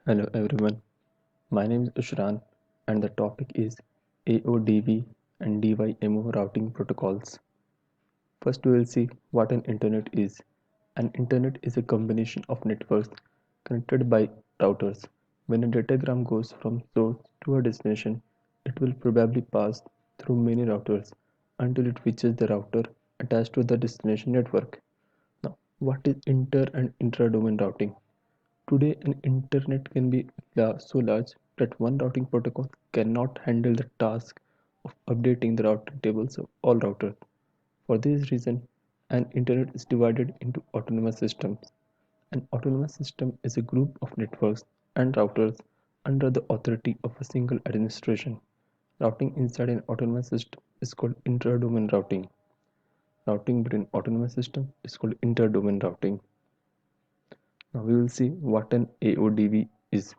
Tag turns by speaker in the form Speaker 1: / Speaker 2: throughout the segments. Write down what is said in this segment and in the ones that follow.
Speaker 1: Hello everyone, my name is Ushran and the topic is AODV and DYMO routing protocols. First we will see what an internet is. An internet is a combination of networks connected by routers. When a datagram goes from source to a destination, it will probably pass through many routers until it reaches the router attached to the destination network. Now, what is inter and intra-domain routing? Today, an internet can be so large that one routing protocol cannot handle the task of updating the routing tables of all routers. For this reason, an internet is divided into autonomous systems. An autonomous system is a group of networks and routers under the authority of a single administration. Routing inside an autonomous system is called intra-domain routing. Routing between autonomous systems is called inter-domain routing. Now we will see what an AODV is.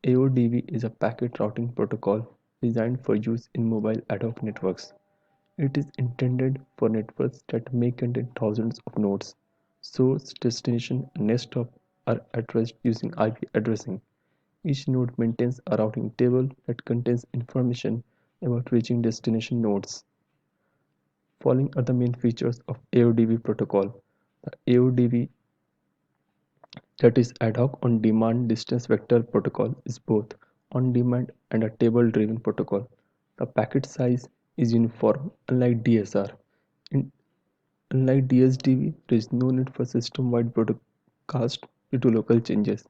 Speaker 1: AODV is a packet routing protocol designed for use in mobile ad hoc networks. It is intended for networks that may contain thousands of nodes. Source, destination, and next stop are addressed using IP addressing. Each node maintains a routing table that contains information about reaching destination nodes. Following are the main features of AODV protocol. The AODV, that is ad hoc on demand distance vector protocol, is both on demand and a table driven protocol. The packet size is uniform, unlike DSR. In, Unlike DSDV, there is no need for system wide broadcast due to local changes.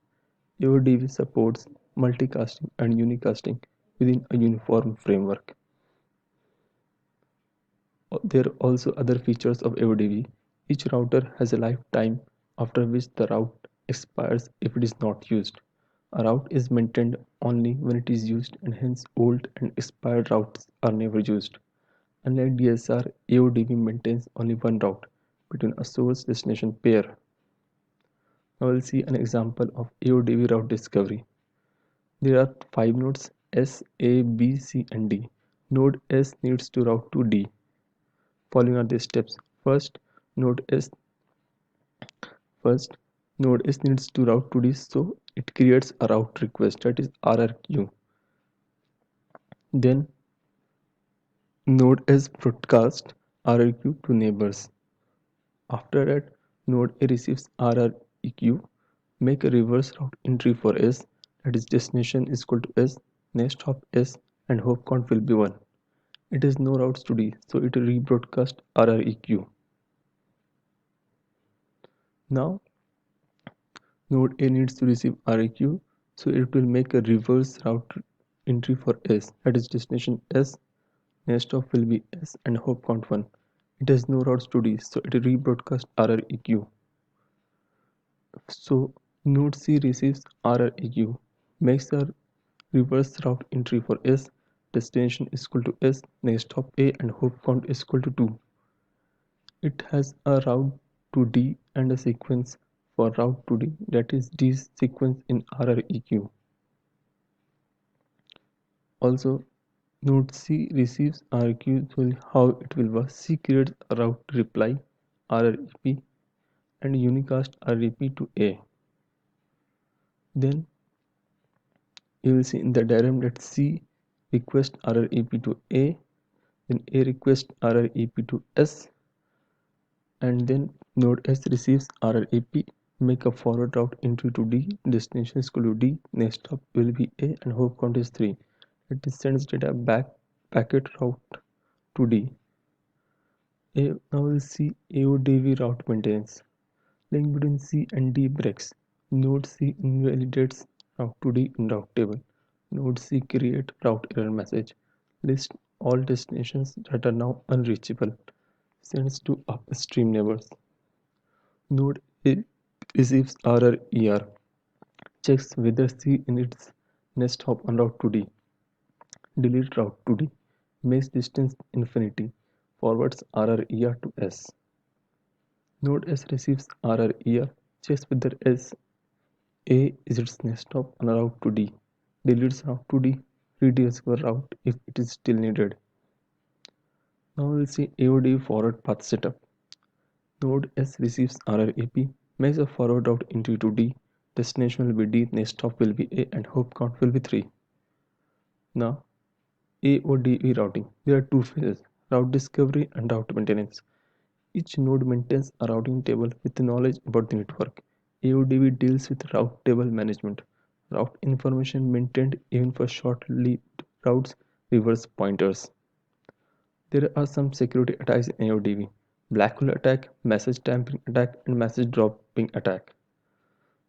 Speaker 1: AODV supports multicasting and unicasting within a uniform framework. There are also other features of AODV. Each router has a lifetime after which the route expires if it is not used. A route is maintained only when it is used, and hence old and expired routes are never used. Unlike DSR, AODV maintains only one route between a source destination pair. Now we'll see an example of AODV route discovery. There are 5 nodes S, A, B, C, and D. Node S needs to route to D. Following are the steps. Node S First, node S needs to route to D, so it creates a route request, that is RRQ. Then node S broadcasts RRQ to neighbors. After that, node A receives RREQ, make a reverse route entry for S, that is destination is equal to S, next hop S, and hop count will be 1. It has no routes to D, so it rebroadcasts RREQ. Now node A needs to receive REQ, so it will make a reverse route entry for S, that is destination S, next stop will be S, and hop count 1. It has no routes to D, so it rebroadcasts RREQ. So node C receives RREQ, makes a reverse route entry for S, destination is equal to S, next stop A, and hop count is equal to 2. It has a route to D and a sequence for route to D, that is D's sequence in RREQ. Also, node C receives RQ, so how it will work. C creates a route reply RREP and unicast RREP to A. Then you will see in the diagram that C requests RREP to A, then A requests RREP to S, and then node S receives RREP, make a forward route entry to D, destination is equal to D, next stop will be A, and hop count is 3. It sends data back packet route to D. Now we'll see AODV route maintenance. Link between C and D breaks. Node C invalidates route to D in route table. Node C create route error message. List all destinations that are now unreachable. Sends to upstream neighbors. Node A receives RRER. Checks whether C in its next hop on route to D. Delete route to D. Makes distance infinity. Forwards RRER to S. Node S receives RRER, checks whether S A is its next stop on a route to D, deletes route to D, rediscover route if it is still needed. Now we'll see AOD forward path setup. Node S receives RRAP, makes a forward route entry to D, destination will be D, next stop will be A, and hop count will be 3. Now, AODV routing. There are two phases, route discovery and route maintenance. Each node maintains a routing table with knowledge about the network. AODV deals with route table management. Route information maintained even for short-lived routes, reverse pointers. There are some security attacks in AODV. Black hole attack, message tampering attack, and message dropping attack.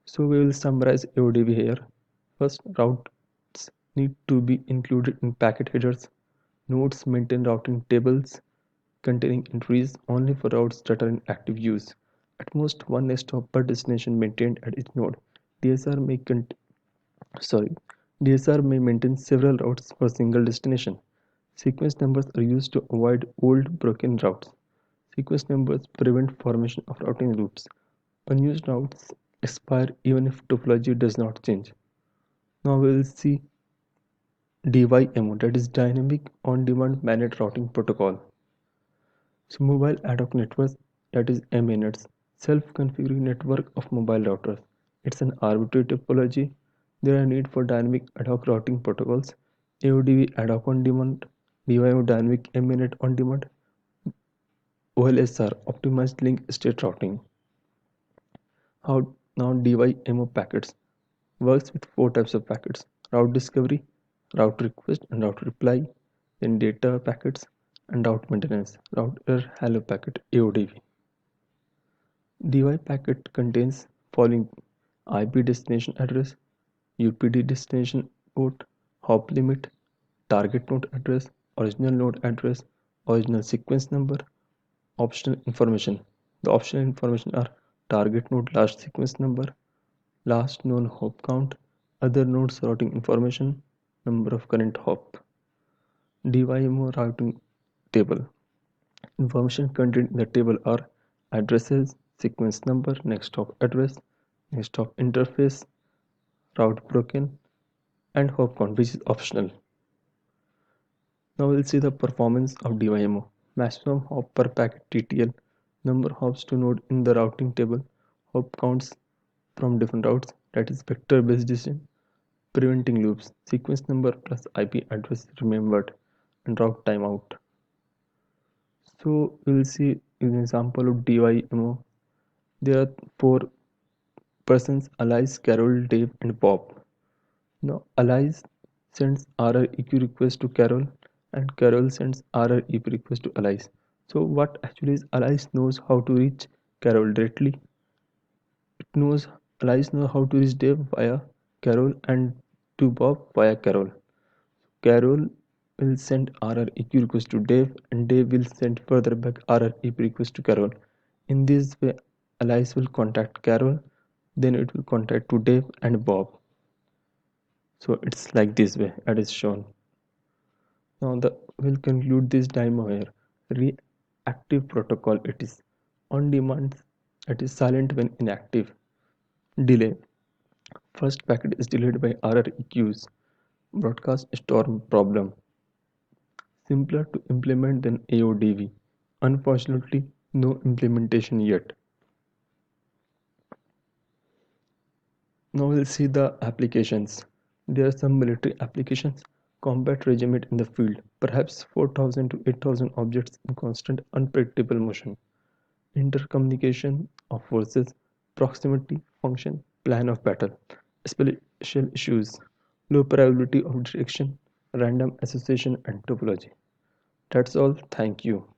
Speaker 1: So we will summarize AODV here. First, routes need to be included in packet headers. Nodes maintain routing tables containing entries only for routes that are in active use. At most one next stop per destination maintained at each node. DSR may sorry, DSR may maintain several routes for a single destination. Sequence numbers are used to avoid old broken routes. Sequence numbers prevent formation of routing loops. Unused routes expire even if topology does not change. Now we will see DYMO, that is Dynamic On-Demand Managed Routing Protocol. So mobile ad hoc networks, that is MANETs, self-configuring network of mobile routers. It's an arbitrary topology. There are need for dynamic ad hoc routing protocols, AODV ad hoc on demand, DYO dynamic MANET on demand, OLSR optimized link state routing. How now DYMO packets works with four types of packets: route discovery, route request and route reply, then data packets and route maintenance, router hello packet AODV. DY packet contains following: IP destination address, UPD destination port, hop limit, target node address, original node address, original sequence number, optional information. The optional information are target node last sequence number, last known hop count, other nodes routing information, number of current hop. DYMO routing table. Information contained in the table are addresses, sequence number, next hop address, next hop interface, route broken, and hop count, which is optional. Now we'll see the performance of DYMO. Maximum hop per packet TTL, number hops to node in the routing table, hop counts from different routes, that is vector based decision, preventing loops, sequence number plus IP address remembered, and route timeout. So we will see an example of DYMO. There are four persons: Alice, Carol, Dave, and Bob. Now Alice sends RREQ request to Carol, and Carol sends RREQ request to Alice. So what actually is, Alice knows how to reach Carol directly. It knows Alice knows how to reach Dave via Carol and to Bob via Carol. Carol will send RREQ request to Dave, and Dave will send further back RREQ request to Carol. In this way, Alice will contact Carol, then it will contact to Dave and Bob. So it's like this way as is shown. Now we'll conclude this demo here. Reactive protocol, it is on demand, it is silent when inactive. Delay. First packet is delayed by RREQs. Broadcast storm problem. Simpler to implement than AODV. Unfortunately, no implementation yet. Now we'll see the applications. There are some military applications. Combat regiment in the field, perhaps 4,000 to 8,000 objects in constant unpredictable motion. Intercommunication of forces, proximity function, plan of battle. Special issues, low probability of detection, random association and topology. That's all. Thank you.